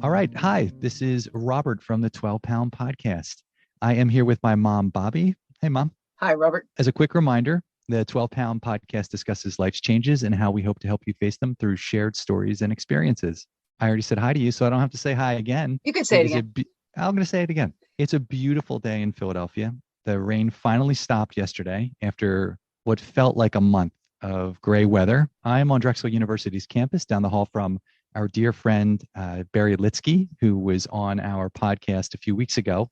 All right. Hi, this is Robert from the 12 Pound Podcast. I am here with my mom, Bobbie. Hey, Mom. Hi, Robert. As a quick reminder, the 12 Pound Podcast discusses life's changes and how we hope to help you face them through shared stories and experiences. I already said hi to you, so I don't have to say hi again. You can say it again. I'm going to say it again. It's a beautiful day in Philadelphia. The rain finally stopped yesterday after what felt like a month of gray weather. I am on Drexel University's campus down the hall from our dear friend, Barry Litsky, who was on our podcast a few weeks ago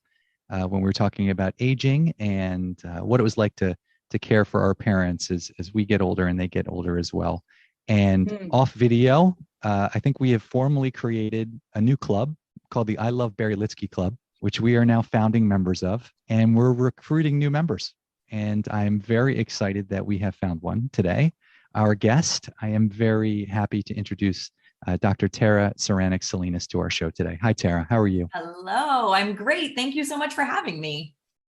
when we were talking about aging and what it was like to care for our parents as we get older and they get older as well. And off video, I think we have formally created a new club called the I Love Barry Litsky Club, which we are now founding members of, and we're recruiting new members. And I'm very excited that we have found one today. Our guest, I am very happy to introduce Dr. Tara Ceranic Salinas to our show today. Hi, Tara. How are you? Hello. I'm great. Thank you so much for having me.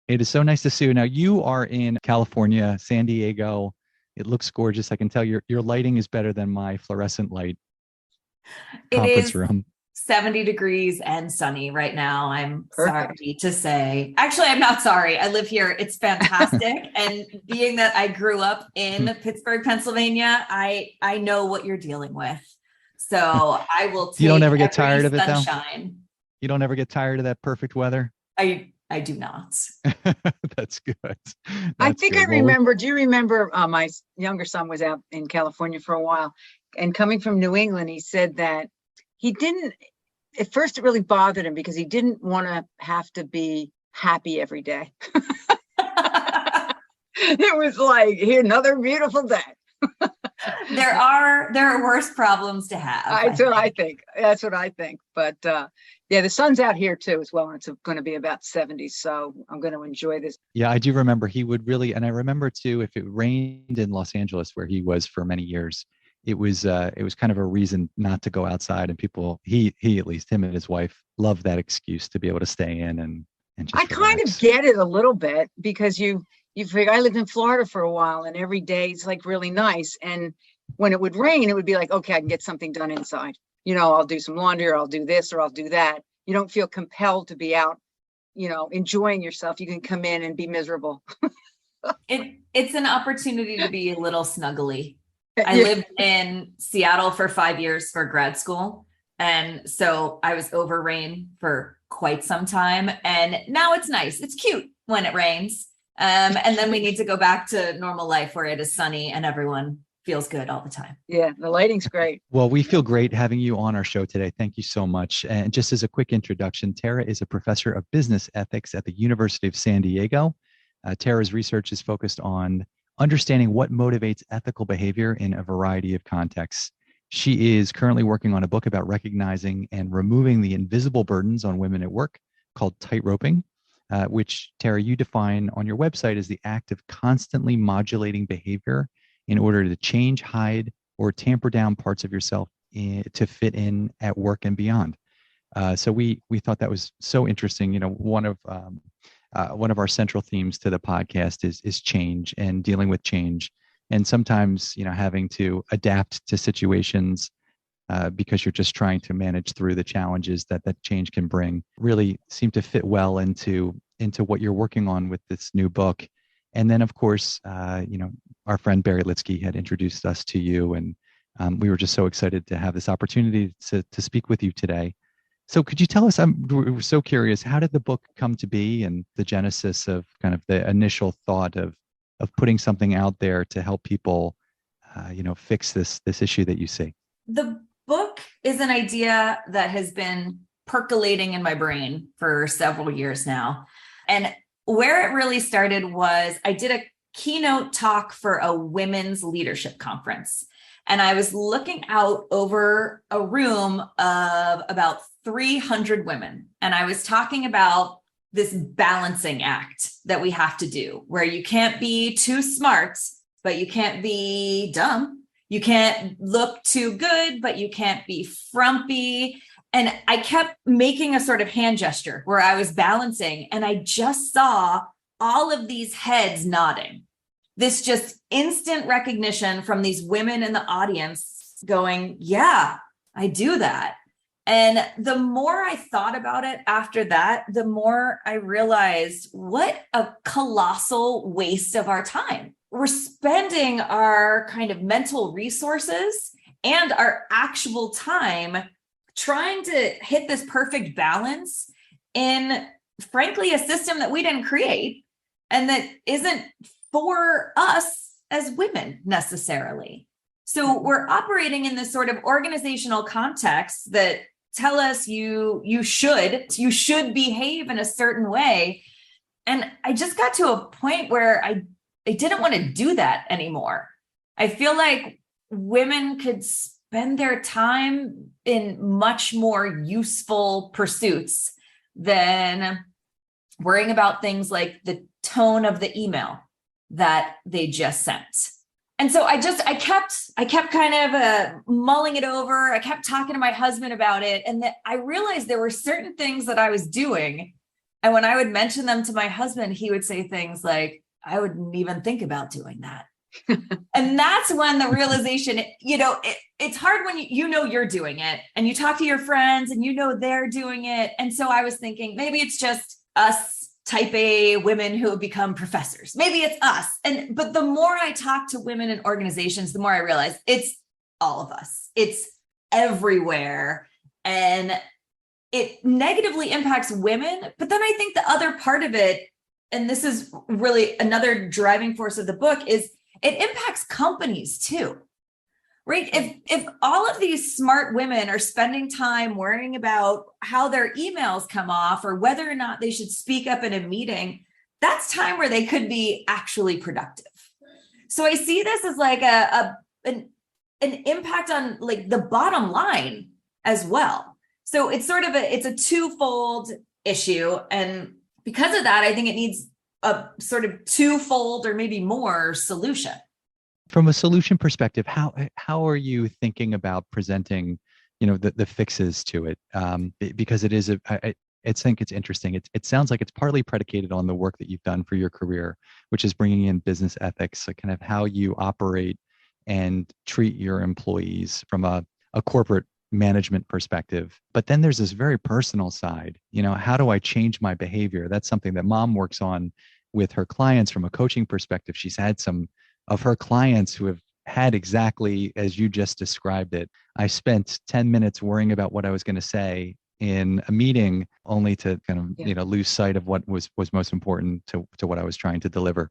It is so nice to see you. Now, you are in California, San Diego. It looks gorgeous. I can tell your lighting is better than my fluorescent light conference room. 70 degrees and sunny right now. I'm sorry to say. Actually, I'm not sorry. I live here. It's fantastic. And being that I grew up in Pittsburgh, Pennsylvania, I know what you're dealing with. So I will take You don't ever get tired of it, sunshine. Though? You don't ever get tired of that perfect weather? I do not. That's good. I think I remember. Do you remember my younger son was out in California for a while, and coming from New England, he said that he didn't, at first it really bothered him because he didn't want to have to be happy every day. It was like, here, another beautiful day. There are worse problems to have. That's what I think. But yeah, the sun's out here too as well. And it's going to be about 70. So I'm going to enjoy this. Yeah, I do remember he would really, and I remember too, if it rained in Los Angeles where he was for many years, it was kind of a reason not to go outside, and people, he at least, him and his wife, loved that excuse to be able to stay in and just I kind of get it a little bit because you figure, I lived in Florida for a while and every day it's like really nice. And when it would rain, it would be like, okay, I can get something done inside. I'll do some laundry or I'll do this or I'll do that. You don't feel compelled to be out, enjoying yourself. You can come in and be miserable. It's an opportunity to be a little snuggly. I lived in Seattle for 5 years for grad school. And so I was over rain for quite some time. And now it's nice. It's cute when it rains. And then we need to go back to normal life where it is sunny and everyone feels good all the time. Yeah, the lighting's great. Well, we feel great having you on our show today. Thank you so much. And just as a quick introduction, Tara is a professor of business ethics at the University of San Diego. Tara's research is focused on understanding what motivates ethical behavior in a variety of contexts. She is currently working on a book about recognizing and removing the invisible burdens on women at work called Tightroping, which, Tara, you define on your website as the act of constantly modulating behavior in order to change, hide, or tamper down parts of yourself to fit in at work and beyond. So we thought that was so interesting. One of our central themes to the podcast is change and dealing with change, and sometimes having to adapt to situations because you're just trying to manage through the challenges that change can bring. Really seem to fit well into what you're working on with this new book. And then, of course, our friend Barry Litsky had introduced us to you, and we were just so excited to have this opportunity to speak with you today. So could you tell us, we're so curious, how did the book come to be and the genesis of kind of the initial thought of putting something out there to help people, fix this issue that you see? The book is an idea that has been percolating in my brain for several years now. And where it really started was I did a keynote talk for a women's leadership conference. And I was looking out over a room of about 300 women. And I was talking about this balancing act that we have to do, where you can't be too smart, but you can't be dumb. You can't look too good, but you can't be frumpy. And I kept making a sort of hand gesture where I was balancing, and I just saw all of these heads nodding. This just instant recognition from these women in the audience going, yeah, I do that. And the more I thought about it after that, the more I realized what a colossal waste of our time. We're spending our kind of mental resources and our actual time trying to hit this perfect balance in, frankly, a system that we didn't create and that isn't for us as women necessarily. So we're operating in this sort of organizational context that tell us you should behave in a certain way. And I just got to a point where I didn't want to do that anymore. I feel like women could spend their time in much more useful pursuits than worrying about things like the tone of the email that they just sent. And so I kept kind of mulling it over. I kept talking to my husband about it. And that I realized there were certain things that I was doing. And when I would mention them to my husband, he would say things like, I wouldn't even think about doing that. And that's when the realization, it's hard when you're doing it and you talk to your friends and they're doing it. And so I was thinking, maybe it's just us type A women who have become professors. Maybe it's us. But the more I talk to women in organizations, the more I realize it's all of us. It's everywhere. And it negatively impacts women. But then I think the other part of it, and this is really another driving force of the book, is it impacts companies too. Right? If all of these smart women are spending time worrying about how their emails come off or whether or not they should speak up in a meeting, that's time where they could be actually productive. So I see this as like an impact on like the bottom line as well. So it's sort of it's a twofold issue. And because of that, I think it needs a sort of twofold or maybe more solution. From a solution perspective, how are you thinking about presenting, the fixes to it? Because it is I think it's interesting. It sounds like it's partly predicated on the work that you've done for your career, which is bringing in business ethics, so kind of how you operate and treat your employees from a corporate management perspective. But then there's this very personal side. How do I change my behavior? That's something that Mom works on with her clients from a coaching perspective. She's had some of her clients who have had exactly as you just described it. I spent 10 minutes worrying about what I was going to say in a meeting, only to kind of lose sight of what was most important to what I was trying to deliver.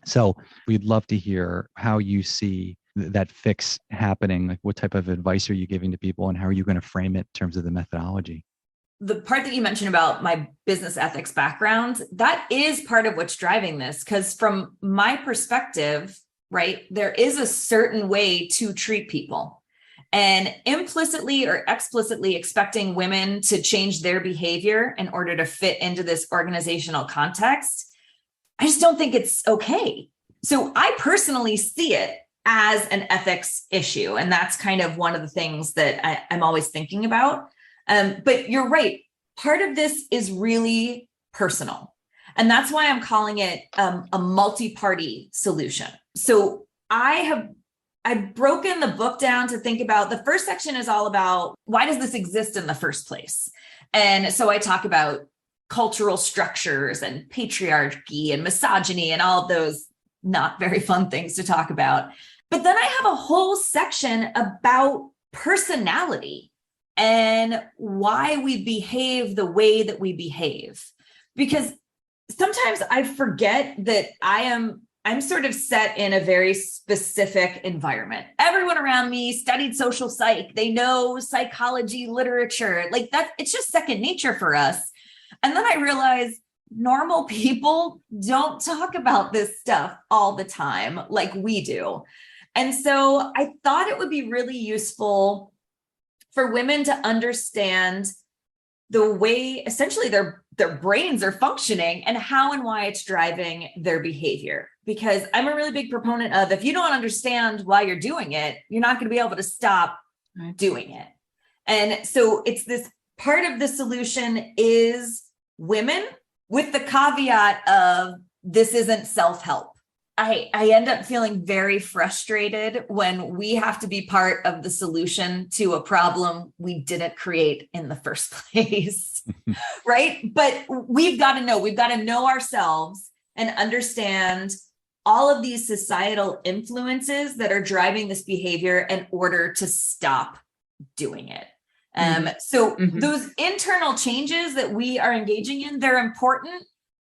So we'd love to hear how you see that fix happening. Like, what type of advice are you giving to people, and how are you going to frame it in terms of the methodology? The part that you mentioned about my business ethics background, that is part of what's driving this. Because from my perspective, right, there is a certain way to treat people, and implicitly or explicitly expecting women to change their behavior in order to fit into this organizational context, I just don't think it's okay. So I personally see it as an ethics issue. And that's kind of one of the things that I'm always thinking about. But you're right. Part of this is really personal. And that's why I'm calling it a multi-party solution. So I've broken the book down to think about, the first section is all about, why does this exist in the first place? And so I talk about cultural structures and patriarchy and misogyny and all of those not very fun things to talk about. But then I have a whole section about personality and why we behave the way that we behave. Because sometimes I forget that I'm sort of set in a very specific environment. Everyone around me studied social psych. They know psychology literature. Like that, it's just second nature for us. And then I realized normal people don't talk about this stuff all the time like we do. And so I thought it would be really useful for women to understand the way essentially their brains are functioning and how and why it's driving their behavior. Because I'm a really big proponent of, if you don't understand why you're doing it, you're not going to be able to stop doing it. And so it's this part of the solution is women, with the caveat of this isn't self-help. I end up feeling very frustrated when we have to be part of the solution to a problem we didn't create in the first place. Right? But we've got to know ourselves and understand all of these societal influences that are driving this behavior in order to stop doing it. So those internal changes that we are engaging in, they're important,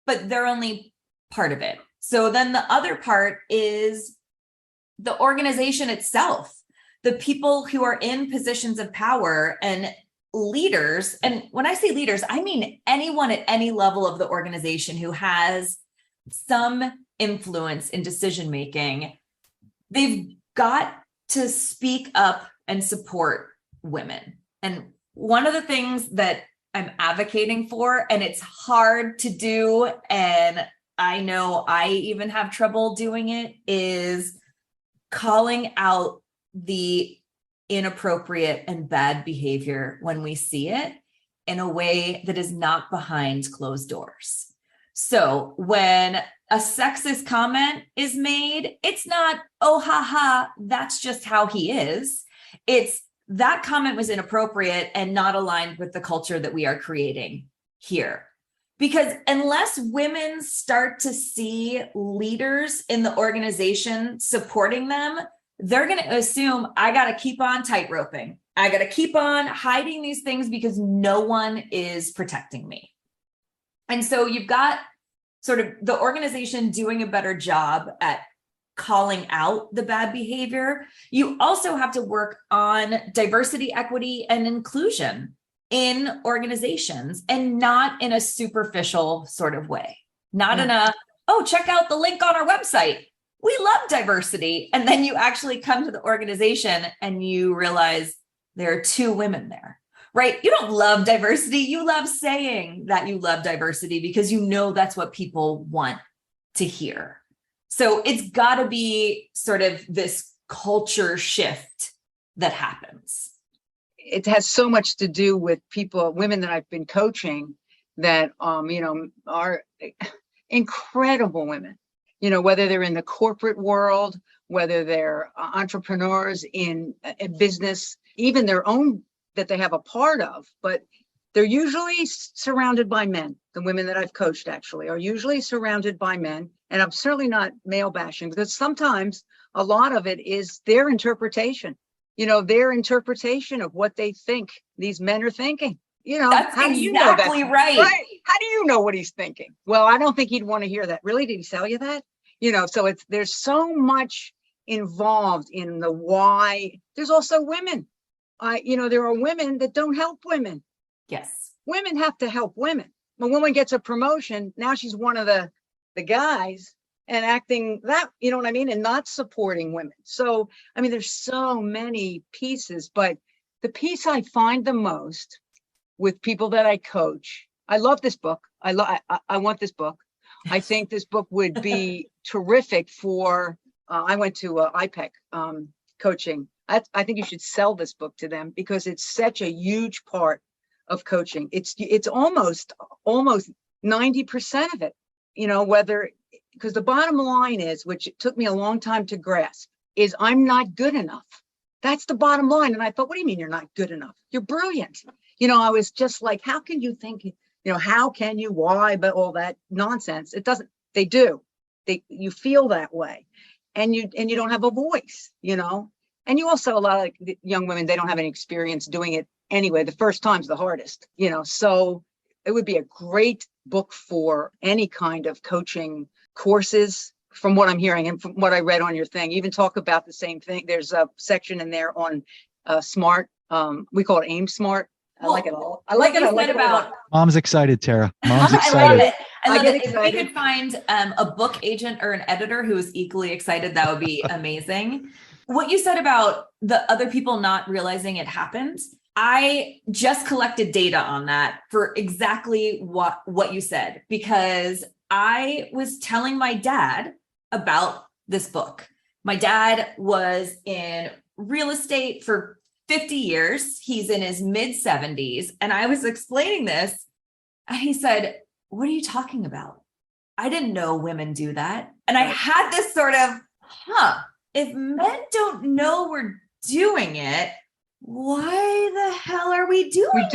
but they're only part of it. So then the other part is the organization itself, the people who are in positions of power and leaders. And when I say leaders, I mean anyone at any level of the organization who has some influence in decision making. They've got to speak up and support women. And one of the things that I'm advocating for, and it's hard to do, and I know I even have trouble doing it, is calling out the inappropriate and bad behavior when we see it in a way that is not behind closed doors. So when a sexist comment is made, it's not, oh, haha, that's just how he is. It's that comment was inappropriate and not aligned with the culture that we are creating here. Because unless women start to see leaders in the organization supporting them, they're going to assume I got to keep on tightroping. I got to keep on hiding these things because no one is protecting me. And so you've got sort of the organization doing a better job at calling out the bad behavior. You also have to work on diversity, equity, and inclusion in organizations, and not in a superficial sort of way. Not in a, oh, check out the link on our website. We love diversity. And then you actually come to the organization and you realize there are 2 women there, right? You don't love diversity. You love saying that you love diversity because you know that's what people want to hear. So it's got to be sort of this culture shift that happens. It has so much to do with women that I've been coaching that, are incredible women, whether they're in the corporate world, whether they're entrepreneurs in a business, even their own that they have a part of, but they're usually surrounded by men. The women that I've coached actually are usually surrounded by men. And I'm certainly not male bashing, because sometimes a lot of it is their interpretation. Their interpretation of what they think these men are thinking. That's how exactly do you know that? right. How do you know what he's thinking? Well, I don't think he'd want to hear that. Really? Did he tell you that? So there's so much involved in the why. There's also women. There are women that don't help women. Yes. Women have to help women. When a woman gets a promotion, now she's one of the guys and acting that, you know what I mean? And not supporting women. So, there's so many pieces, but the piece I find the most with people that I coach, I love this book. I want this book. I think this book would be terrific for, I went to IPEC coaching. I think you should sell this book to them because it's such a huge part of coaching. It's almost 90% of it, because the bottom line is, which it took me a long time to grasp, is I'm not good enough. That's the bottom line. And I thought, what do you mean you're not good enough? You're brilliant. I was just like, how can you think, how can you, why, but all that nonsense. It doesn't, they do. You feel that way. And you don't have a voice, and you also, a lot of young women, they don't have any experience doing it anyway. The first time's the hardest, so it would be a great book for any kind of coaching courses, from what I'm hearing and from what I read on your thing. You even talk about the same thing. There's a section in there on SMART. We call it AIM SMART. I like it all. I like it about. Mom's excited, Tara. Mom's excited. I love it. If we could find a book agent or an editor who is equally excited, that would be amazing. What you said about the other people not realizing it happened, I just collected data on that for exactly what you said, because I was telling my dad about this book. My dad was in real estate for 50 years. He's in his mid 70s. And I was explaining this and he said, what are you talking about? I didn't know women do that. And I had this sort of, if men don't know we're doing it, why the hell are we doing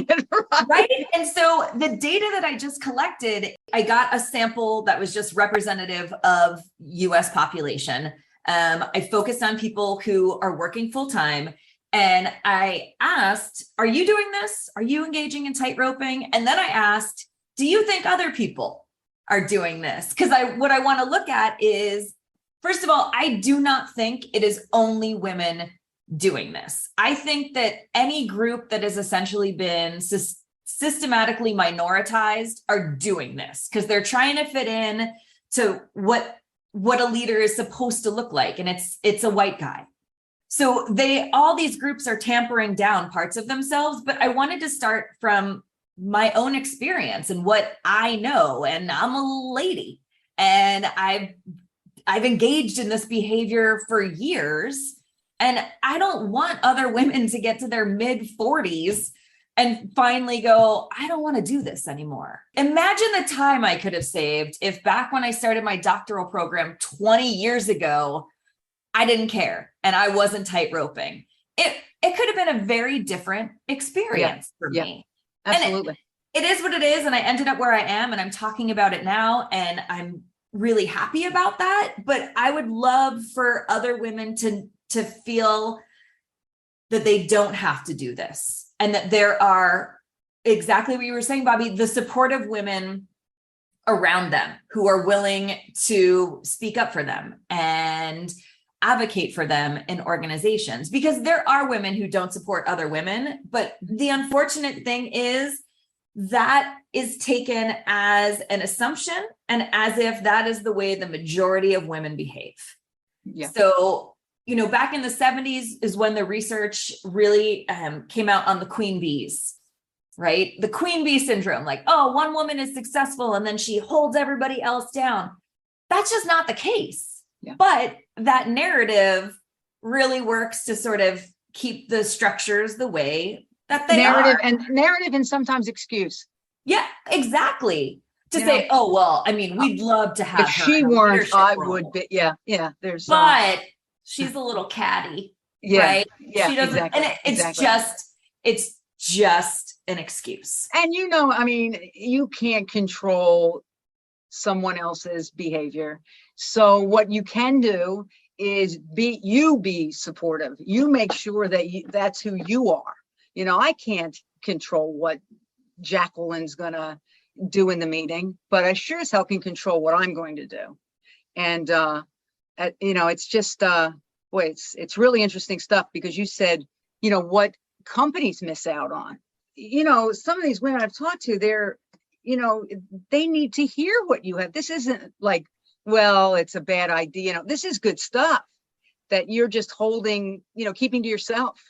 it? Right. And so the data that I just collected, I got a sample that was just representative of US population. I focused on people who are working full time. And I asked, are you doing this? Are you engaging in tightroping? And then I asked, do you think other people are doing this? Because what I want to look at is, first of all, I do not think it is only women doing this. I think that any group that has essentially been systematically minoritized are doing this because they're trying to fit in to what a leader is supposed to look like. And it's a white guy. So all these groups are tampering down parts of themselves, but I wanted to start from my own experience and what I know. And I'm a lady and I've engaged in this behavior for years. And I don't want other women to get to their mid 40s and finally go, I don't want to do this anymore. Imagine the time I could have saved if back when I started my doctoral program 20 years ago, I didn't care and I wasn't tightroping. It could have been a very different experience for me. Absolutely. And it is what it is. And I ended up where I am and I'm talking about it now and I'm really happy about that. But I would love for other women to feel that they don't have to do this and that there are exactly what you were saying, Bobbie, the supportive women around them who are willing to speak up for them and advocate for them in organizations, because there are women who don't support other women. But the unfortunate thing is that is taken as an assumption and as if that is the way the majority of women behave. Yeah. So, back in the 70s is when the research really came out on the queen bees, right? The queen bee syndrome, like, oh, one woman is successful and then she holds everybody else down. That's just not the case. Yeah. But that narrative really works to sort of keep the structures the way that they are. Narrative and sometimes excuse. Yeah, exactly. To say, oh, well, I mean, we'd love to have if her she in a weren't, leadership I role. would be. Yeah. There's but she's a little catty, right? Yeah, she doesn't, exactly. and it's just an excuse. And you can't control someone else's behavior. So what you can do is be supportive. You make sure that that's who you are. I can't control what Jacqueline's gonna do in the meeting, but I sure as hell can control what I'm going to do. And it's just it's really interesting stuff because you said, what companies miss out on. Some of these women I've talked to, they're, they need to hear what you have. This isn't like, well, it's a bad idea. This is good stuff that you're just holding, keeping to yourself,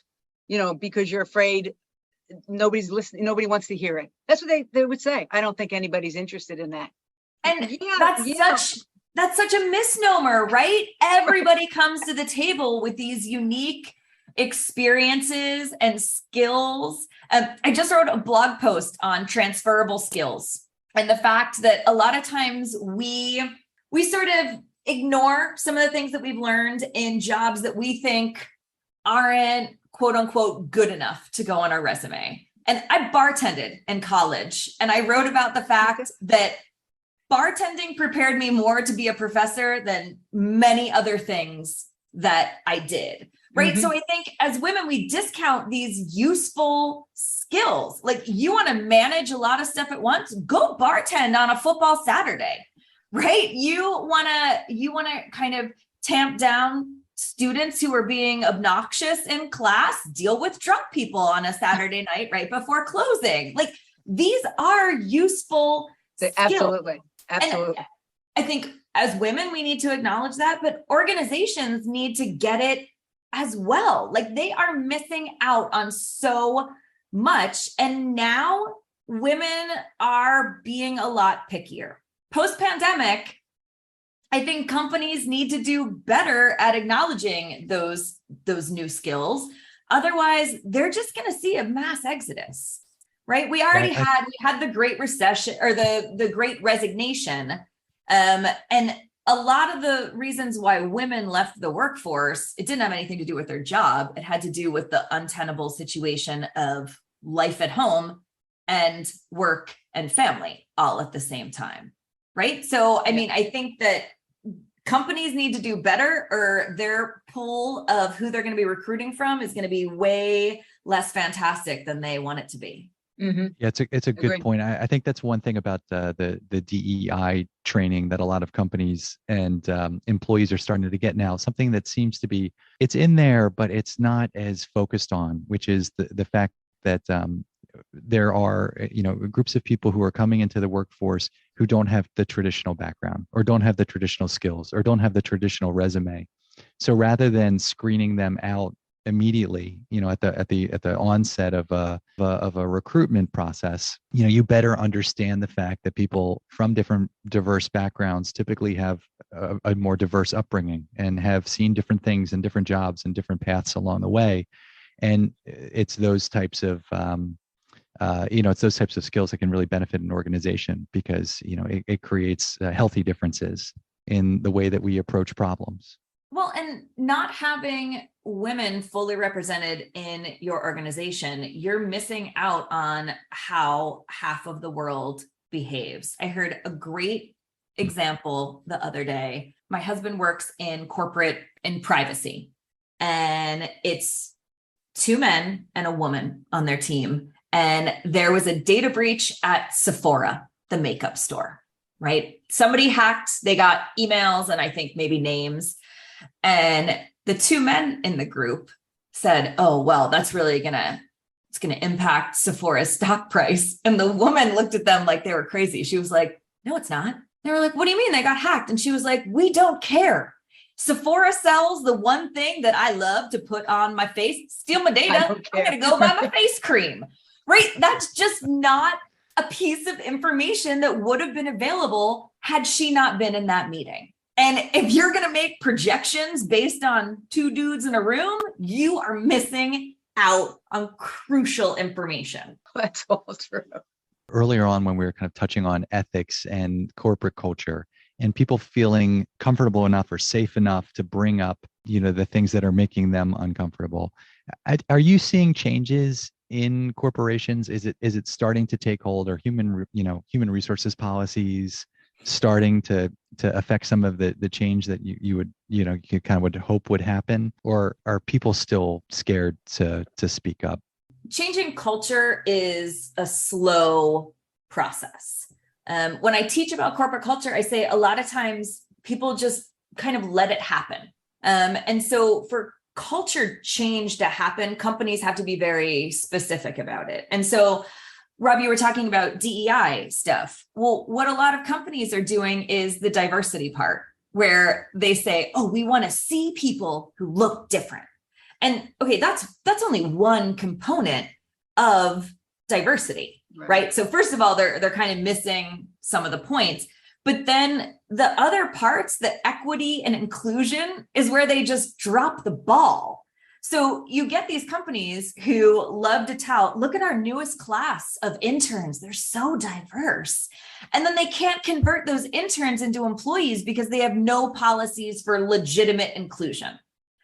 because you're afraid nobody's listening, nobody wants to hear it. That's what they would say. I don't think anybody's interested in that. And that's such a misnomer, right? Everybody comes to the table with these unique experiences and skills. I just wrote a blog post on transferable skills and the fact that a lot of times we sort of ignore some of the things that we've learned in jobs that we think aren't quote unquote good enough to go on our resume. And I bartended in college and I wrote about the fact that bartending prepared me more to be a professor than many other things that I did. Right. Mm-hmm. So I think as women, we discount these useful skills. Like you want to manage a lot of stuff at once, go bartend on a football Saturday, right? You want to kind of tamp down students who are being obnoxious in class, deal with drunk people on a Saturday night right before closing. Like these are useful skills. Absolutely. And I think as women, we need to acknowledge that, but organizations need to get it as well. Like they are missing out on so much. And now women are being a lot pickier. Post-pandemic, I think companies need to do better at acknowledging those new skills. Otherwise, they're just going to see a mass exodus, right? We had the Great Recession or the Great Resignation And a lot of the reasons why women left the workforce, it didn't have anything to do with their job. It had to do with the untenable situation of life at home and work and family all at the same time. Right. So, I mean, I think that companies need to do better, or their pool of who they're going to be recruiting from is going to be way less fantastic than they want it to be. Mm-hmm. Yeah, it's a good Agreed. point. I think that's one thing about the DEI training that a lot of companies and employees are starting to get now. Something that seems to be, it's in there, but it's not as focused on, which is the fact that there are, groups of people who are coming into the workforce who don't have the traditional background, or don't have the traditional skills, or don't have the traditional resume. So rather than screening them out immediately, at the onset of a recruitment process, you better understand the fact that people from different diverse backgrounds typically have a more diverse upbringing and have seen different things and different jobs and different paths along the way. And it's those types of it's those types of skills that can really benefit an organization, because it creates healthy differences in the way that we approach problems. Well, and not having women fully represented in your organization, you're missing out on how half of the world behaves. I heard a great example the other day. My husband works in corporate in privacy, and it's 2 men and a woman on their team. And there was a data breach at Sephora, the makeup store, right? Somebody hacked, they got emails and I think maybe names. And the 2 men in the group said, oh, well, that's really it's going to impact Sephora's stock price. And the woman looked at them like they were crazy. She was like, no, it's not. They were like, what do you mean they got hacked? And she was like, we don't care. Sephora sells the one thing that I love to put on my face. Steal my data. I'm going to go buy my face cream. Right? That's just not a piece of information that would have been available had she not been in that meeting. And if you're going to make projections based on 2 dudes in a room, you are missing out on crucial information. That's all true. Earlier on, when we were kind of touching on ethics and corporate culture, and people feeling comfortable enough or safe enough to bring up, the things that are making them uncomfortable. Are you seeing changes in corporations? Is it starting to take hold? Or human resources policies starting to affect some of the change that you kind of would hope would happen? Or are people still scared to speak up? Changing culture is a slow process. When I teach about corporate culture, I say a lot of times people just kind of let it happen. And so for culture change to happen, companies have to be very specific about it. And so, Rob, you were talking about DEI stuff. Well, what a lot of companies are doing is the diversity part, where they say, oh, we want to see people who look different. And okay, that's only one component of diversity, right? So first of all, they're kind of missing some of the points. But then the other parts, the equity and inclusion, is where they just drop the ball. So you get these companies who love to tout, look at our newest class of interns. They're so diverse. And then they can't convert those interns into employees because they have no policies for legitimate inclusion.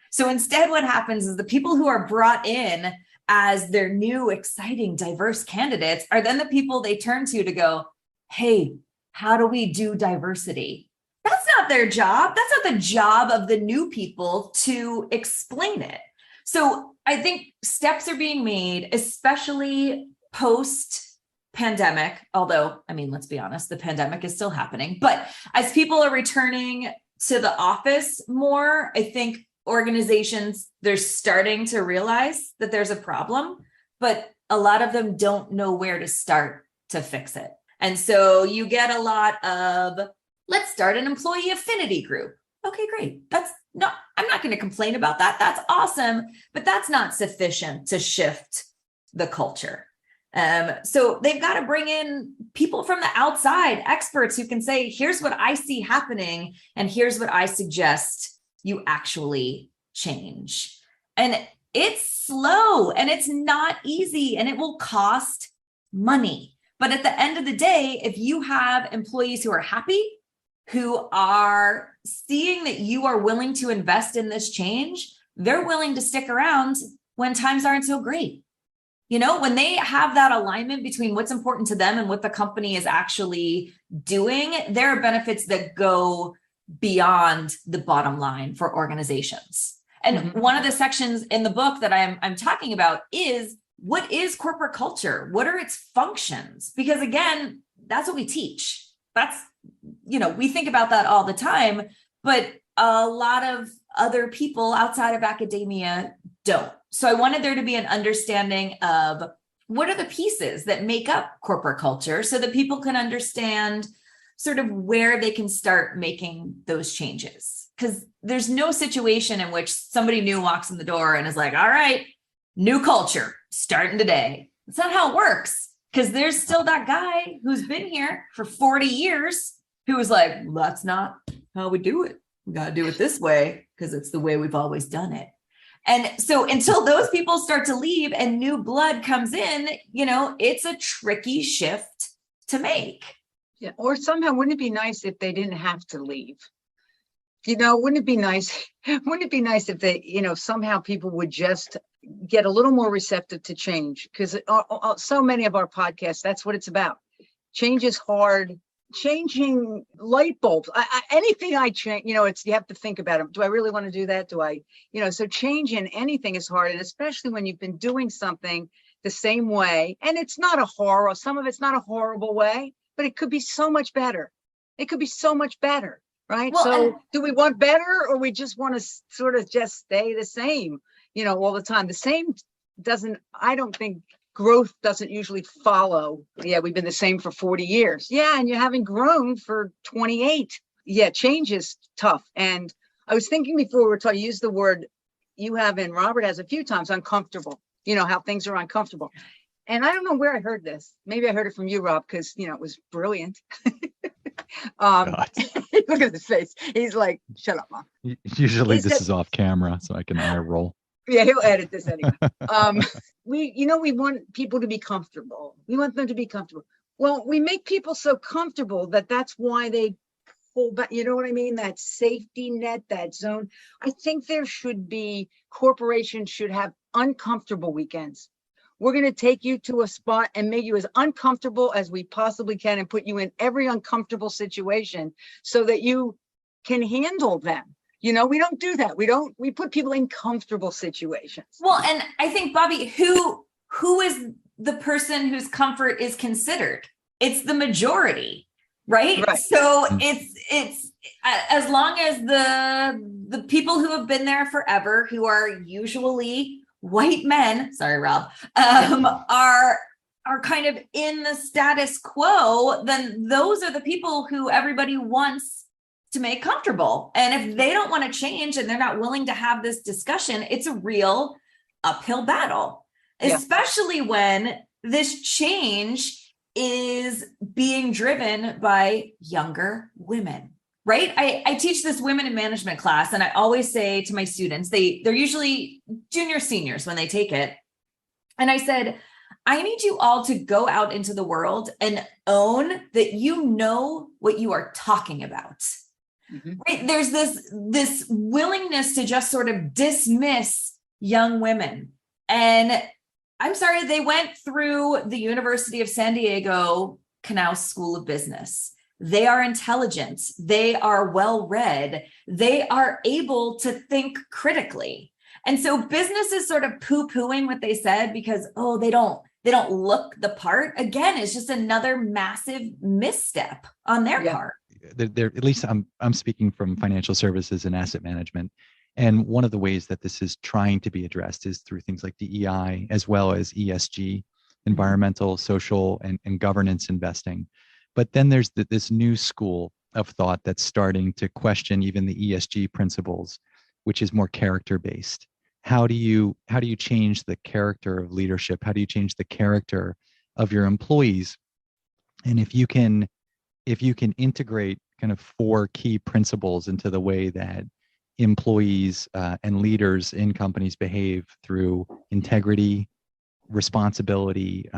So instead, what happens is the people who are brought in as their new, exciting, diverse candidates are then the people they turn to go, hey, how do we do diversity? That's not their job. That's not the job of the new people to explain it. So I think steps are being made, especially post-pandemic, although, I mean, let's be honest, the pandemic is still happening. But as people are returning to the office more, I think organizations, they're starting to realize that there's a problem, but a lot of them don't know where to start to fix it. And so you get a lot of, let's start an employee affinity group. Okay, great. I'm not going to complain about that. That's awesome, but that's not sufficient to shift the culture. So they've got to bring in people from the outside, experts who can say, here's what I see happening, and here's what I suggest you actually change. And it's slow and it's not easy and it will cost money. But at the end of the day, if you have employees who are happy who are seeing that you are willing to invest in this change, they're willing to stick around when times aren't so great. You know, when they have that alignment between what's important to them and what the company is actually doing, there are benefits that go beyond the bottom line for organizations. And one of the sections in the book that I'm talking about is, what is corporate culture? What are its functions? Because again, that's what we teach. That's, you know, we think about that all the time, but a lot of other people outside of academia don't. So I wanted there to be an understanding of what are the pieces that make up corporate culture so that people can understand sort of where they can start making those changes. Because there's no situation in which somebody new walks in the door and is like, all right, new culture starting today. That's not how it works. Because there's still that guy who's been here for 40 years who was like, well, that's not how we do it. We got to do it this way because it's the way we've always done it. And so until those people start to leave and new blood comes in, you know, it's a tricky shift to make. Yeah. Or somehow, wouldn't it be nice if they didn't have to leave? You know, wouldn't it be nice? Wouldn't it be nice if they, you know, somehow people would just get a little more receptive to change? Because so many of our podcasts, that's what it's about. Change is hard. Changing light bulbs, anything I change, you know, it's, you have to think about it. Do I really want to do that? Do I, you know, so change in anything is hard. And especially when you've been doing something the same way, and it's not a horror, some of it's not a horrible way, but it could be so much better. It could be so much better, right? Well, so do we want better, or we just want to sort of just stay the same, you know, all the time? The same doesn't, I don't think, growth doesn't usually follow. Yeah, we've been the same for 40 years. Yeah, and you haven't grown for 28. Yeah, change is tough. And I was thinking before we were talking, use the word you have and Robert has a few times, uncomfortable. You know, how things are uncomfortable. And I don't know where I heard this. Maybe I heard it from you, Rob, because, you know, it was brilliant. Look at his face. He's like, shut up, Mom. Usually this is off camera, so I can eye roll. Yeah, he'll edit this anyway. We want people to be comfortable. We want them to be comfortable. Well, we make people so comfortable that's why they pull back. You know what I mean? That safety net, that zone. I think there should be, corporations should have uncomfortable weekends. We're going to take you to a spot and make you as uncomfortable as we possibly can and put you in every uncomfortable situation so that you can handle them. You know, we don't do that. We put people in comfortable situations. Well, and I think, Bobbie, who is the person whose comfort is considered? It's the majority, right? So it's as long as the people who have been there forever, who are usually white men, sorry, Rob, are kind of in the status quo, then those are the people who everybody wants to make comfortable. And if they don't want to change and they're not willing to have this discussion, it's a real uphill battle, especially when this change is being driven by younger women, right? I teach this women in management class, and I always say to my students, they're usually junior seniors when they take it. And I said, I need you all to go out into the world and own that you know what you are talking about. Right? There's this willingness to just sort of dismiss young women. And I'm sorry, they went through the University of San Diego Knauss School of Business. They are intelligent. They are well-read. They are able to think critically. And so business is sort of poo-pooing what they said because, oh, they don't look the part. Again, it's just another massive misstep on their part. There, at least I'm speaking from financial services and asset management. And one of the ways that this is trying to be addressed is through things like DEI, as well as ESG, environmental, social, and governance investing. But then there's this new school of thought that's starting to question even the ESG principles, which is more character-based. How do you change the character of leadership? How do you change the character of your employees? And if you can integrate kind of 4 key principles into the way that employees and leaders in companies behave through integrity, responsibility,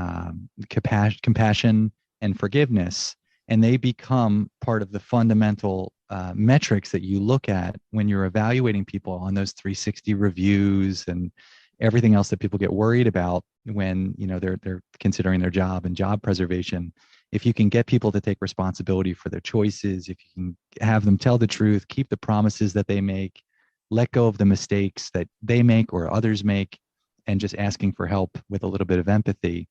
compassion, and forgiveness, and they become part of the fundamental metrics that you look at when you're evaluating people on those 360 reviews and everything else that people get worried about when, you know, they're considering their job and job preservation. If you can get people to take responsibility for their choices, if you can have them tell the truth, keep the promises that they make, let go of the mistakes that they make or others make, and just asking for help with a little bit of empathy,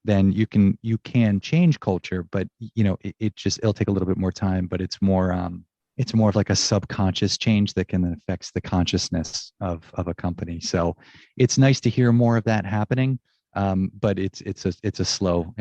then you can change culture. But you know, it'll take a little bit more time, but it's more of like a subconscious change that can affect the consciousness of a company. So it's nice to hear more of that happening. But it's a slow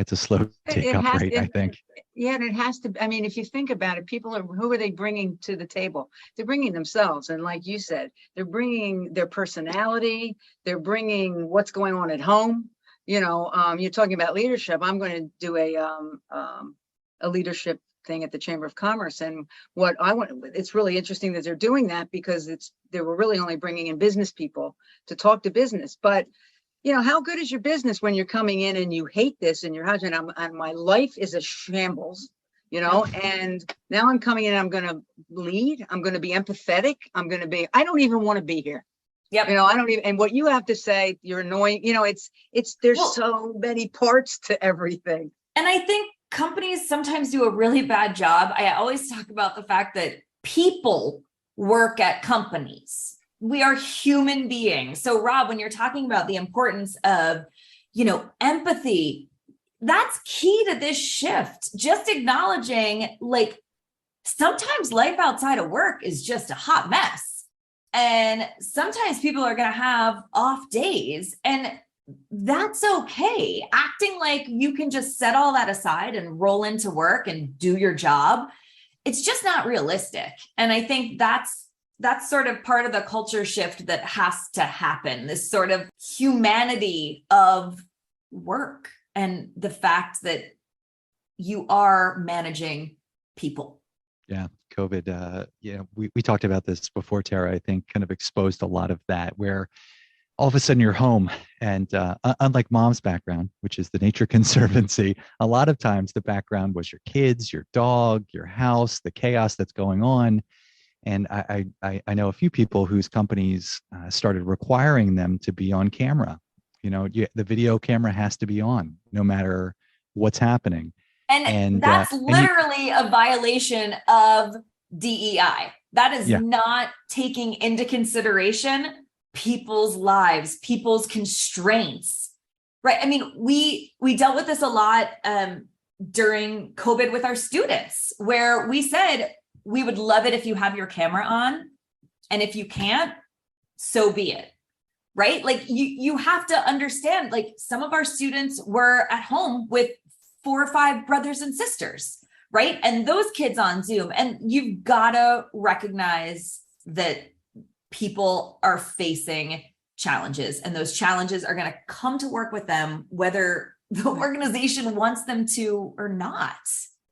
take up rate, I think. Yeah, and it has to. I mean, if you think about it, who are they bringing to the table? They're bringing themselves, and like you said, they're bringing their personality. They're bringing what's going on at home. You know, you're talking about leadership. I'm going to do a leadership thing at the Chamber of Commerce, and what I want. It's really interesting that they're doing that because they were really only bringing in business people to talk to business, but. You know, how good is your business when you're coming in and you hate this and your husband and my life is a shambles, you know, and now I'm coming in, I'm going to lead, I'm going to be empathetic. I don't even want to be here. Yep. You know, I don't even, and what you have to say, you're annoying, you know, there's so many parts to everything. And I think companies sometimes do a really bad job. I always talk about the fact that people work at companies. We are human beings. So Rob, when you're talking about the importance of, you know, empathy, that's key to this shift. Just acknowledging, like, sometimes life outside of work is just a hot mess. And sometimes people are going to have off days, and that's okay. Acting like you can just set all that aside and roll into work and do your job, it's just not realistic. And I think that's sort of part of the culture shift that has to happen, this sort of humanity of work and the fact that you are managing people. Yeah, COVID, you know, we talked about this before, Tara, I think kind of exposed a lot of that, where all of a sudden you're home and unlike mom's background, which is the Nature Conservancy, a lot of times the background was your kids, your dog, your house, the chaos that's going on. And I know a few people whose companies started requiring them to be on camera. You know, the video camera has to be on no matter what's happening. And that's literally a violation of DEI. That is not taking into consideration people's lives, people's constraints, right? I mean, we dealt with this a lot during COVID with our students, where we said, we would love it if you have your camera on. And if you can't, so be it. Right? Like you have to understand, like, some of our students were at home with 4 or 5 brothers and sisters, right? And those kids on Zoom, and you've got to recognize that people are facing challenges, and those challenges are going to come to work with them, whether the organization wants them to or not.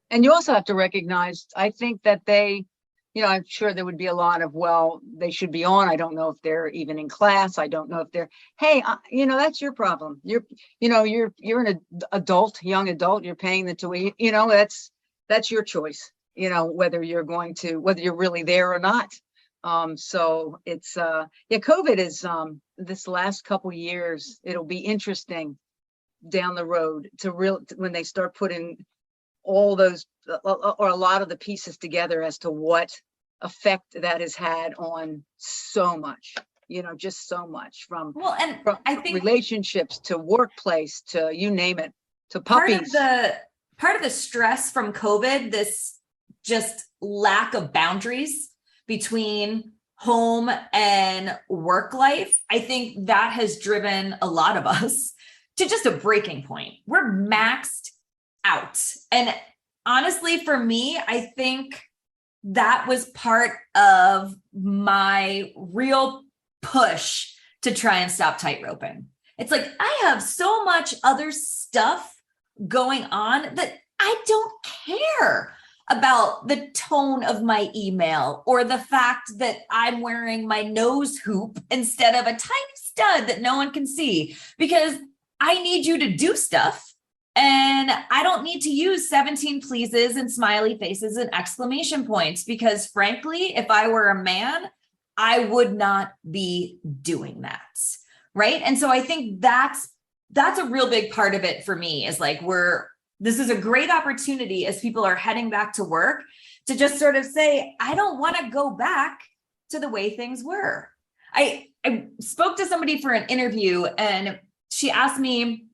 And you also have to recognize, I think that they, you know, I'm sure there would be a lot of, well, they should be on. I don't know if they're even in class. I don't know if they're, hey, you know, that's your problem. You're an adult, young adult, you're paying the tuition, you know, that's your choice, you know, whether you're really there or not. So it's, COVID is, this last couple years, it'll be interesting down the road when they start putting all those or a lot of the pieces together as to what effect that has had on so much, you know, just so much from I think relationships to workplace to you name it, to puppies. Part of the stress from COVID, this just lack of boundaries between home and work life, I think that has driven a lot of us to just a breaking point. We're maxed out. And honestly, for me, I think that was part of my real push to try and stop tightroping. It's like, I have so much other stuff going on that I don't care about the tone of my email or the fact that I'm wearing my nose hoop instead of a tiny stud that no one can see, because I need you to do stuff And I don't need to use 17 pleases and smiley faces and exclamation points, because frankly, if I were a man, I would not be doing that. Right. And so I think that's a real big part of it for me, is like, this is a great opportunity as people are heading back to work to just sort of say, I don't want to go back to the way things were. I spoke to somebody for an interview and she asked me,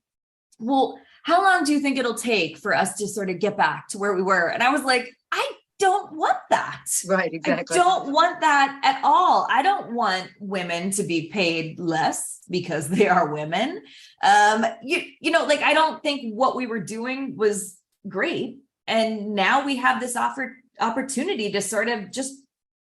well, how long do you think it'll take for us to sort of get back to where we were? And I was like, I don't want that. Right, exactly. I don't want that at all. I don't want women to be paid less because they are women. You know, like, I don't think what we were doing was great. And now we have this opportunity to sort of just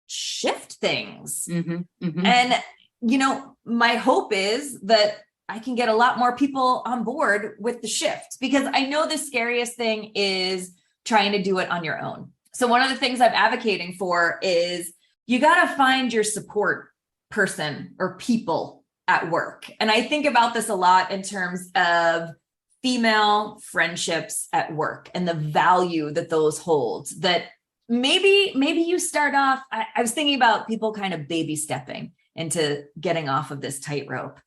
shift things. And, you know, my hope is that I can get a lot more people on board with the shift, because I know the scariest thing is trying to do it on your own. So one of the things I'm advocating for is you got to find your support person or people at work. And I think about this a lot in terms of female friendships at work and the value that those hold. That maybe you start off, I was thinking about people kind of baby stepping into getting off of this tightrope.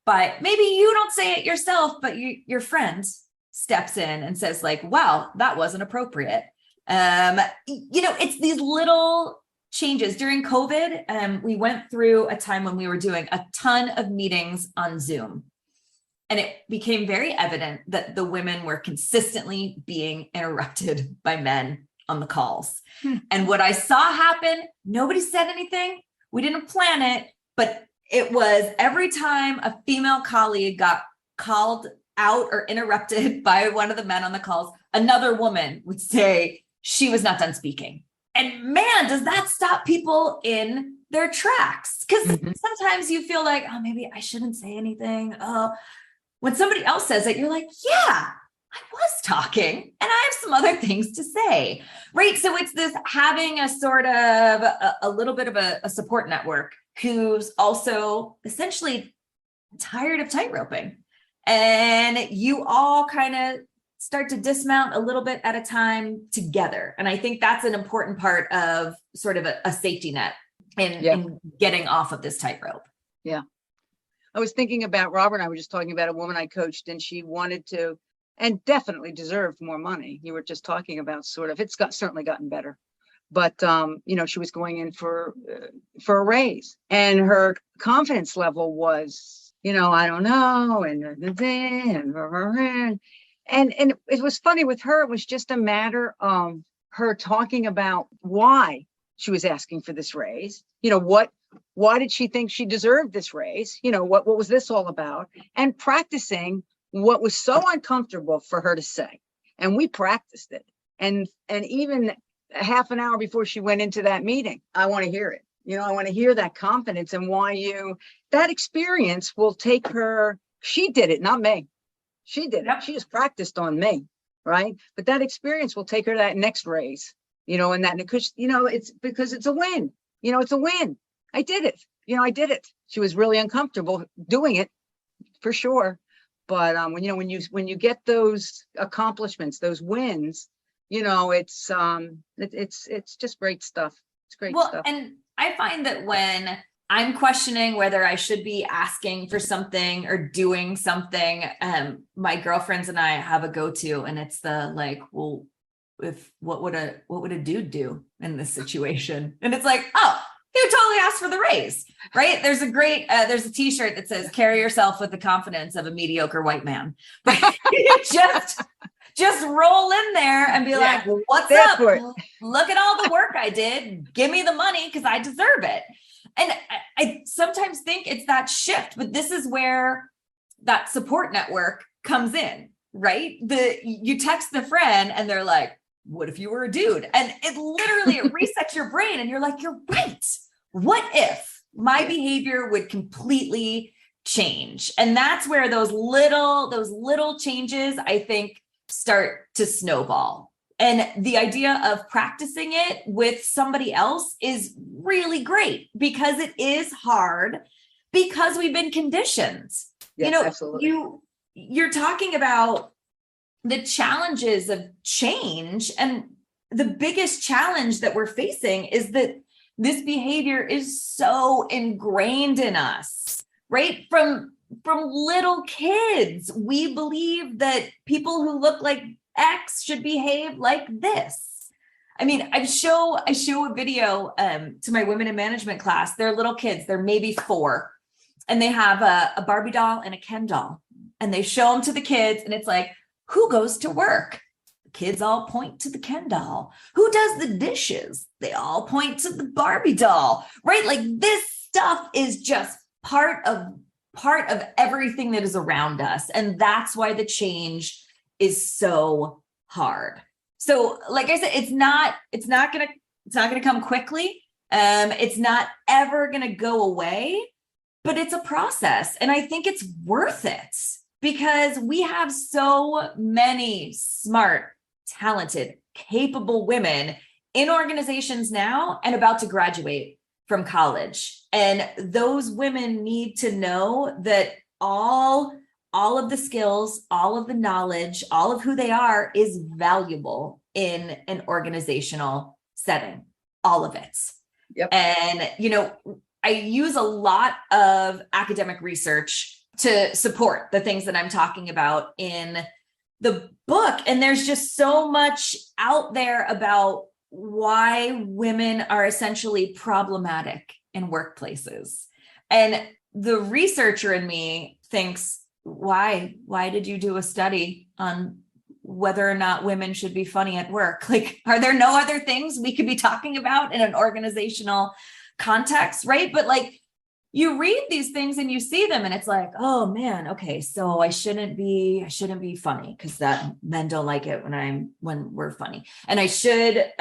But maybe you don't say it yourself, but your friend steps in and says like, wow, that wasn't appropriate. You know, it's these little changes. During COVID, we went through a time when we were doing a ton of meetings on Zoom. And it became very evident that the women were consistently being interrupted by men on the calls. And what I saw happen, nobody said anything. We didn't plan it, but it was every time a female colleague got called out or interrupted by one of the men on the calls, another woman would say she was not done speaking. And man, does that stop people in their tracks? Because sometimes you feel like, oh, maybe I shouldn't say anything. When somebody else says it, you're like, yeah, I was talking and I have some other things to say, right? So it's this having a sort of a little bit of a support network who's also essentially tired of tightroping, and you all kind of start to dismount a little bit at a time together. And I think that's an important part of sort of a safety net in getting off of this tightrope. Yeah. I was thinking about Robert and I were just talking about a woman I coached, and she wanted to, and definitely deserved more money. You were just talking about sort of, certainly gotten better. But, you know, she was going in for a raise, and her confidence level was, you know, I don't know. And it was funny with her. It was just a matter of her talking about why she was asking for this raise. You know, why did she think she deserved this raise? You know, what was this all about? And practicing what was so uncomfortable for her to say. And we practiced it. And even half an hour before she went into that meeting, I want to hear it. You know, I want to hear that confidence and that experience will take her. She did it, not me. She did it. She just practiced on me. Right. But that experience will take her to that next raise, you know, and because, you know, it's because it's a win. You know, it's a win. I did it. You know, I did it. She was really uncomfortable doing it for sure. But when you get those accomplishments, those wins, you know, it's just great stuff. It's great stuff. And I find that when I'm questioning whether I should be asking for something or doing something, my girlfriends and I have a go-to, and it's the like, well, what would a dude do in this situation? And it's like, oh, he would totally ask for the raise, right? There's a t-shirt that says, carry yourself with the confidence of a mediocre white man. But just roll in there and be like, well, what's up? Look at all the work I did. Give me the money because I deserve it. And I sometimes think it's that shift, but this is where that support network comes in, right? You text the friend and they're like, what if you were a dude? And it literally resets your brain and you're like, you're right. What if my behavior would completely change? And that's where those little changes, I think, start to snowball. And the idea of practicing it with somebody else is really great, because it is hard, because we've been conditioned. Yes, you know, absolutely. you're talking about the challenges of change. And the biggest challenge that we're facing is that this behavior is so ingrained in us, right? From little kids, we believe that people who look like X should behave like this. I mean, I show a video to my women in management class. They're little kids. They're maybe 4, and they have a Barbie doll and a Ken doll, and they show them to the kids, and it's like, who goes to work? The kids all point to the Ken doll. Who does the dishes? They all point to the Barbie doll, right? Like, this stuff is just part of everything that is around us. And that's why the change is so hard. So like I said, it's not going to come quickly. It's not ever going to go away, but it's a process. And I think it's worth it because we have so many smart, talented, capable women in organizations now and about to graduate from college. And those women need to know that all of the skills, all of the knowledge, all of who they are is valuable in an organizational setting, all of it. Yep. And, I use a lot of academic research to support the things that I'm talking about in the book. And there's just so much out there about why women are essentially problematic in workplaces. And the researcher in me thinks, why did you do a study on whether or not women should be funny at work? Like, are there no other things we could be talking about in an organizational context, right? But like, you read these things and you see them and it's like, oh man, okay, so I shouldn't be funny because that men don't like it when we're funny. And I should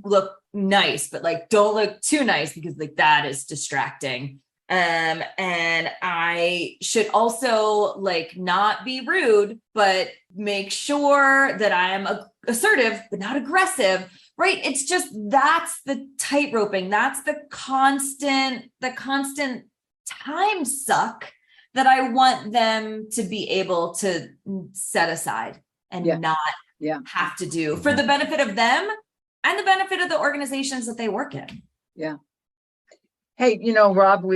look nice, but like, don't look too nice because like that is distracting. And I should also like not be rude, but make sure that I'm assertive, but not aggressive, right? It's just, that's the tightroping. That's the constant time suck that I want them to be able to set aside and not have to do for the benefit of them and the benefit of the organizations that they work in. Yeah. Hey, Rob,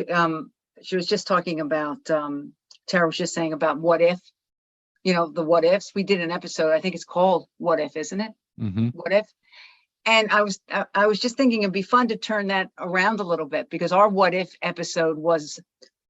she was just talking about, Tara was just saying about what if, the what ifs. We did an episode, I think it's called What If, isn't it? Mm-hmm. What if? And I was just thinking it'd be fun to turn that around a little bit because our what if episode was,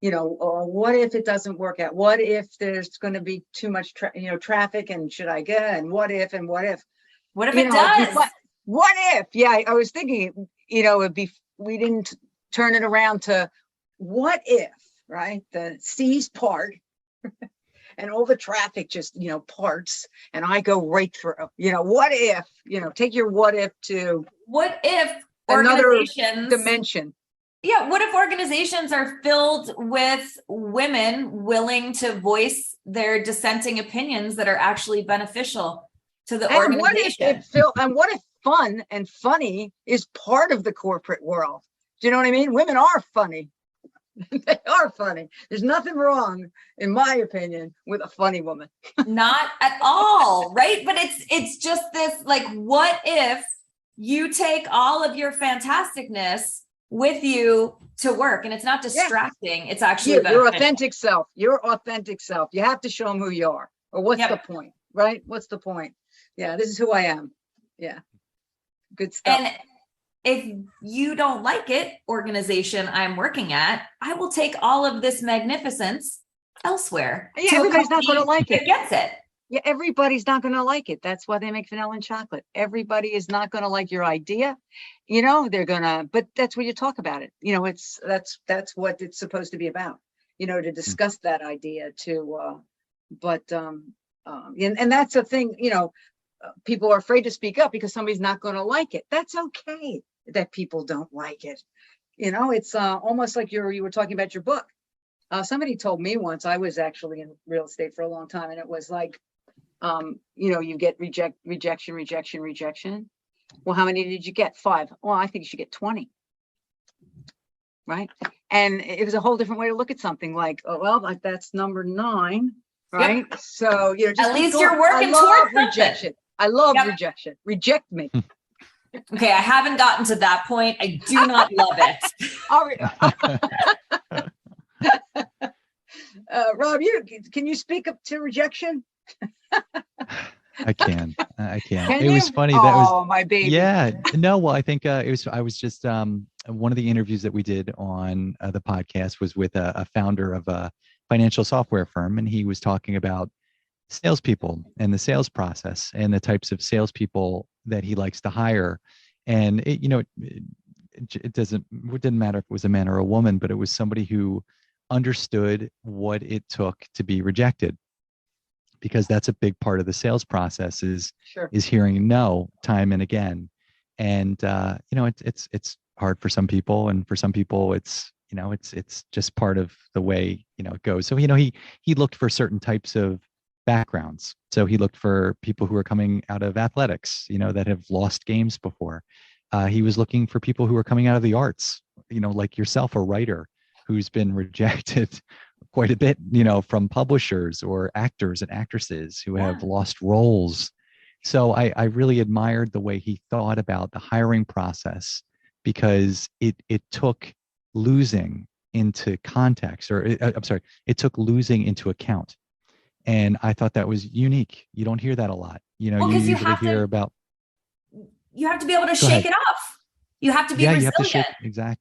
what if it doesn't work out? What if there's going to be too much, traffic and should I get? And what if? What if it does? What if? Yeah, I was thinking, we didn't turn it around to what if, right? The C's part and all the traffic just, parts and I go right through, what if, take your what if to what if another dimension. Yeah. What if organizations are filled with women willing to voice their dissenting opinions that are actually beneficial to the organization? What if fun and funny is part of the corporate world? Do you know what I mean? Women are funny. They are funny. There's nothing wrong, in my opinion, with a funny woman. Not at all, right? But it's just this, like, what if you take all of your fantasticness with you to work and it's not distracting, it's actually your authentic self. Your authentic self. You have to show them who you are. Or what's the point, right? What's the point? Yeah, this is who I am. Yeah. Good stuff. And if you don't like it, organization I'm working at, I will take all of this magnificence elsewhere. Yeah, everybody's not going to like it. Gets it. Yeah, everybody's not going to like it. That's why they make vanilla and chocolate. Everybody is not going to like your idea. They're going to, but that's where you talk about it. That's what it's supposed to be about, to discuss that idea too. And that's the thing, people are afraid to speak up because somebody's not going to like it. That's okay that people don't like it. It's almost like you were talking about your book. Somebody told me once, I was actually in real estate for a long time, and it was like, you get rejection. Well, how many did you get? 5. Well, I think you should get 20. Right. And it was a whole different way to look at something like, oh, well, that's number 9. right? So, just at least ignore- you're working I love towards something. rejection. I love Yep. rejection. Reject me. Okay, I haven't gotten to that point. I do not love it. All right. Rob, can you speak up to rejection? I can. Can It was you? funny. Oh, my baby. Yeah. No, well, I think I was just one of the interviews that we did on the podcast was with a founder of a financial software firm, and he was talking about salespeople and the sales process and the types of salespeople that he likes to hire. And it didn't matter if it was a man or a woman, but it was somebody who understood what it took to be rejected, because that's a big part of the sales process is hearing no time and again. And it's hard for some people, and for some people it's just part of the way it goes. So he looked for certain types of backgrounds. So he looked for people who are coming out of athletics, that have lost games before. He was looking for people who are coming out of the arts, like yourself, a writer who's been rejected quite a bit, from publishers, or actors and actresses who have lost roles. So I really admired the way he thought about the hiring process, because it took losing into context, it took losing into account. And I thought that was unique. You don't hear that a lot. You usually hear about. You have to be able to shake it off. You have to be resilient. You have to shake,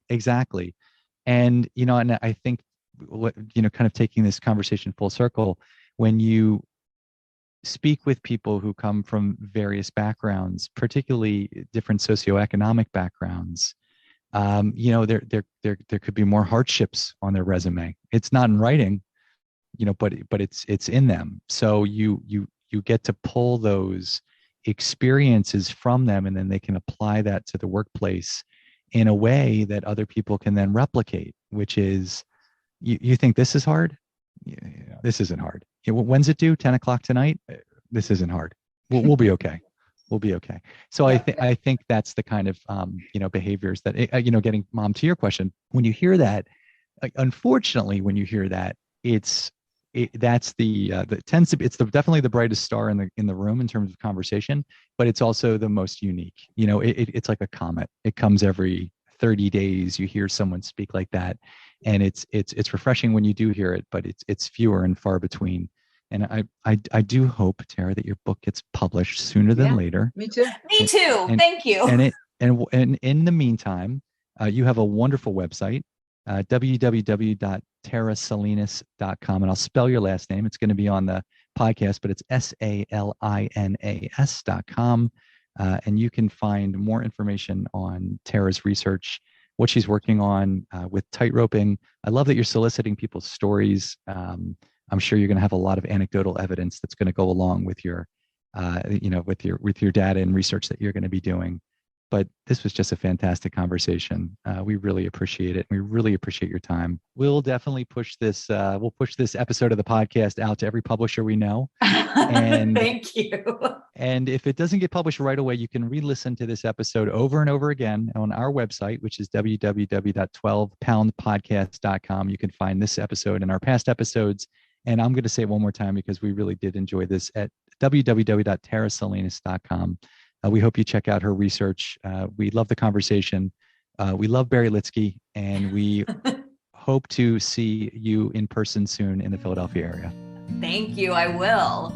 exactly. And, and I think kind of taking this conversation full circle, when you speak with people who come from various backgrounds, particularly different socioeconomic backgrounds, there could be more hardships on their resume. It's not in writing, but it's in them. So you get to pull those experiences from them, and then they can apply that to the workplace in a way that other people can then replicate, which is, you think this is hard? This isn't hard. When's it due? 10 o'clock tonight? This isn't hard. We'll be okay. We'll be okay. So I think that's the kind of, behaviors that, getting Mom to your question, when you hear that, unfortunately, when you hear that, it's definitely the brightest star in the room in terms of conversation, but it's also the most unique. It's like a comet. It comes every 30 days. You hear someone speak like that, and it's refreshing when you do hear it, but it's fewer and far between. And I do hope, Tara, that your book gets published sooner than later. Me too. Me too. Thank you. And in the meantime, you have a wonderful website, www.terasalinas.com, and I'll spell your last name. It's going to be on the podcast, but it's SALINAS.com. And you can find more information on Tara's research, what she's working on with tightroping. I love that you're soliciting people's stories. I'm sure you're going to have a lot of anecdotal evidence that's going to go along with your, with your data and research that you're going to be doing. But this was just a fantastic conversation. We really appreciate it. We really appreciate your time. We'll definitely push this. We'll push this episode of the podcast out to every publisher we know. And thank you. And if it doesn't get published right away, you can re-listen to this episode over and over again on our website, which is www.12poundpodcast.com. You can find this episode and our past episodes. And I'm going to say it one more time because we really did enjoy this, at www.terasalinas.com. We hope you check out her research. We love the conversation. We love Barry Litsky, and we hope to see you in person soon in the Philadelphia area. Thank you. I will.